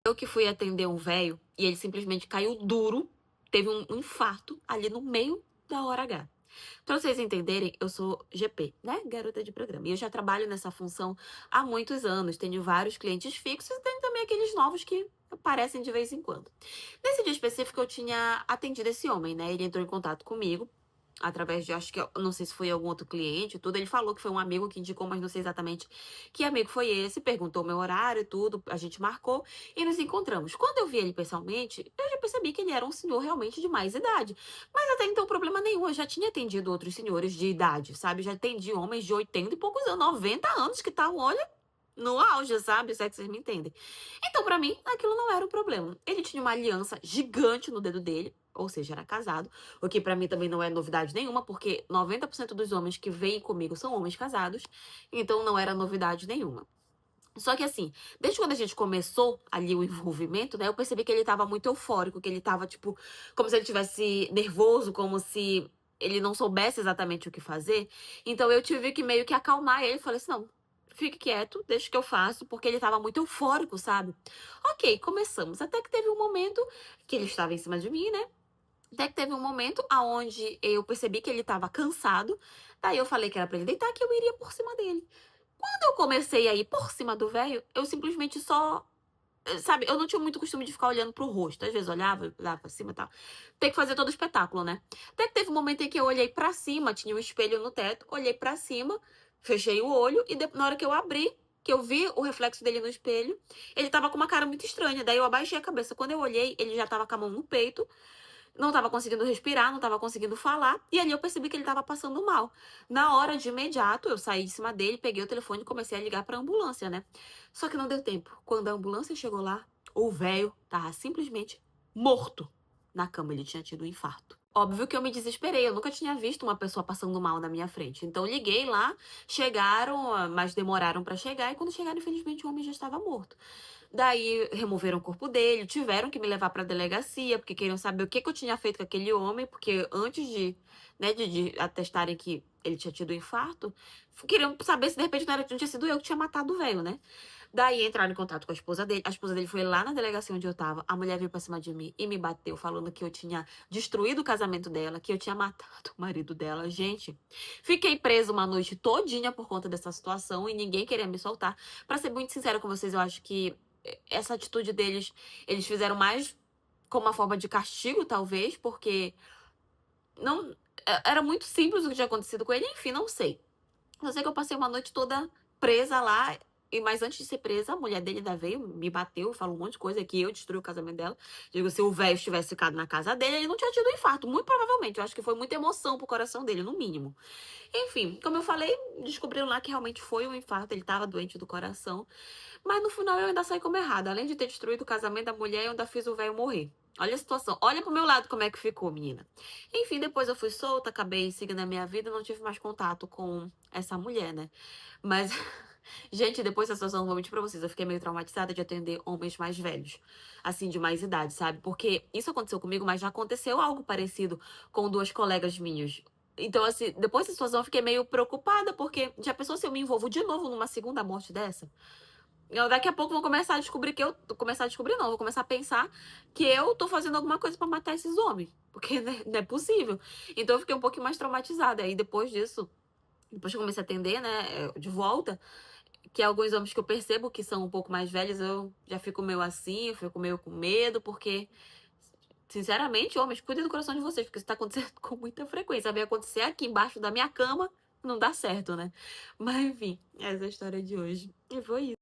Eu que fui atender um velho e ele simplesmente caiu duro, teve um infarto ali no meio da hora H. Pra vocês entenderem, eu sou GP, né? Garota de programa. E eu já trabalho nessa função há muitos anos. Tenho vários clientes fixos e tenho também aqueles novos que aparecem de vez em quando. Nesse dia específico, eu tinha atendido esse homem, né? Ele entrou em contato comigo através de, acho que, eu não sei se foi algum outro cliente, tudo. Ele falou que foi um amigo que indicou, mas não sei exatamente que amigo foi esse. Perguntou meu horário e tudo, a gente marcou e nos encontramos. Quando eu vi ele pessoalmente, eu já percebi que ele era um senhor realmente de mais idade. Mas até então, problema nenhum. Eu já tinha atendido outros senhores de idade, sabe? Já atendi homens de 80 e poucos anos, 90 anos, que estavam, olha, no auge, sabe? Se é que vocês me entendem. Então, pra mim, aquilo não era um problema. Ele tinha uma aliança gigante no dedo dele, ou seja, era casado, o que pra mim também não é novidade nenhuma, porque 90% dos homens que vêm comigo são homens casados, então não era novidade nenhuma. Só que assim, desde quando a gente começou ali o envolvimento, né, eu percebi que ele estava muito eufórico, que ele estava tipo, como se ele tivesse nervoso, como se ele não soubesse exatamente o que fazer. Então eu tive que meio que acalmar ele, falei assim: "Não, fique quieto, deixa que eu faço", porque ele estava muito eufórico, sabe? OK, começamos. Até que teve um momento que ele estava em cima de mim, né? Até que teve um momento aonde eu percebi que ele estava cansado. Daí eu falei que era pra ele deitar, que eu iria por cima dele. Quando eu comecei a ir por cima do velho, eu simplesmente só, sabe, eu não tinha muito costume de ficar olhando pro rosto. Às vezes olhava, olhava pra cima e tal. Tem que fazer todo o espetáculo, né? Até que teve um momento em que eu olhei pra cima, tinha um espelho no teto, olhei pra cima, fechei o olho e na hora que eu abri, que eu vi o reflexo dele no espelho, ele tava com uma cara muito estranha. Daí eu abaixei a cabeça. Quando eu olhei, ele já tava com a mão no peito, não estava conseguindo respirar, não estava conseguindo falar, e ali eu percebi que ele estava passando mal. Na hora, de imediato, eu saí de cima dele, peguei o telefone e comecei a ligar para a ambulância, né? Só que não deu tempo. Quando a ambulância chegou lá, o velho tava simplesmente morto na cama. Ele tinha tido um infarto. Óbvio que eu me desesperei, eu nunca tinha visto uma pessoa passando mal na minha frente. Então liguei lá, chegaram, mas demoraram para chegar, e quando chegaram, infelizmente, o homem já estava morto. Daí removeram o corpo dele, tiveram que me levar pra delegacia, porque queriam saber o que que eu tinha feito com aquele homem, porque antes de, né, de atestarem que ele tinha tido um infarto, queriam saber se de repente não tinha sido eu que tinha matado o velho, né? Daí entraram em contato com a esposa dele foi lá na delegacia onde eu tava, a mulher veio pra cima de mim e me bateu, falando que eu tinha destruído o casamento dela, que eu tinha matado o marido dela. Gente, fiquei presa uma noite todinha por conta dessa situação e ninguém queria me soltar. Pra ser muito sincera com vocês, eu acho que essa atitude deles, eles fizeram mais como uma forma de castigo, talvez, porque não era muito simples o que tinha acontecido com ele, enfim, não sei. Eu sei que eu passei uma noite toda presa lá, mas antes de ser presa, a mulher dele ainda veio, me bateu, falou um monte de coisa que eu destruí o casamento dela. Digo, se o velho tivesse ficado na casa dele, ele não tinha tido um infarto, muito provavelmente. Eu acho que foi muita emoção pro coração dele, no mínimo. Enfim, como eu falei, descobriram lá que realmente foi um infarto, ele estava doente do coração. Mas no final eu ainda saí como errada. Além de ter destruído o casamento da mulher, eu ainda fiz o velho morrer. Olha a situação. Olha pro meu lado como é que ficou, menina. Enfim, depois eu fui solta, acabei seguindo a minha vida, não tive mais contato com essa mulher, né? Mas, gente, depois dessa situação, vou mentir pra vocês, eu fiquei meio traumatizada de atender homens mais velhos, assim, de mais idade, sabe? Porque isso aconteceu comigo, mas já aconteceu algo parecido com duas colegas minhas. Então, assim, depois dessa situação, eu fiquei meio preocupada, porque já pensou se eu me envolvo de novo numa segunda morte dessa? Eu daqui a pouco vou começar a descobrir que eu começar a descobrir não, vou começar a pensar que eu tô fazendo alguma coisa pra matar esses homens, porque não é possível. Então eu fiquei um pouquinho mais traumatizada. Aí depois disso, depois que eu comecei a atender, né, de volta, que alguns homens que eu percebo que são um pouco mais velhos, eu já fico meio assim, eu fico meio com medo, porque, sinceramente, homens, cuidem do coração de vocês, porque isso tá acontecendo com muita frequência. Vai acontecer aqui embaixo da minha cama, não dá certo, né? Mas enfim, essa é a história de hoje. E foi isso.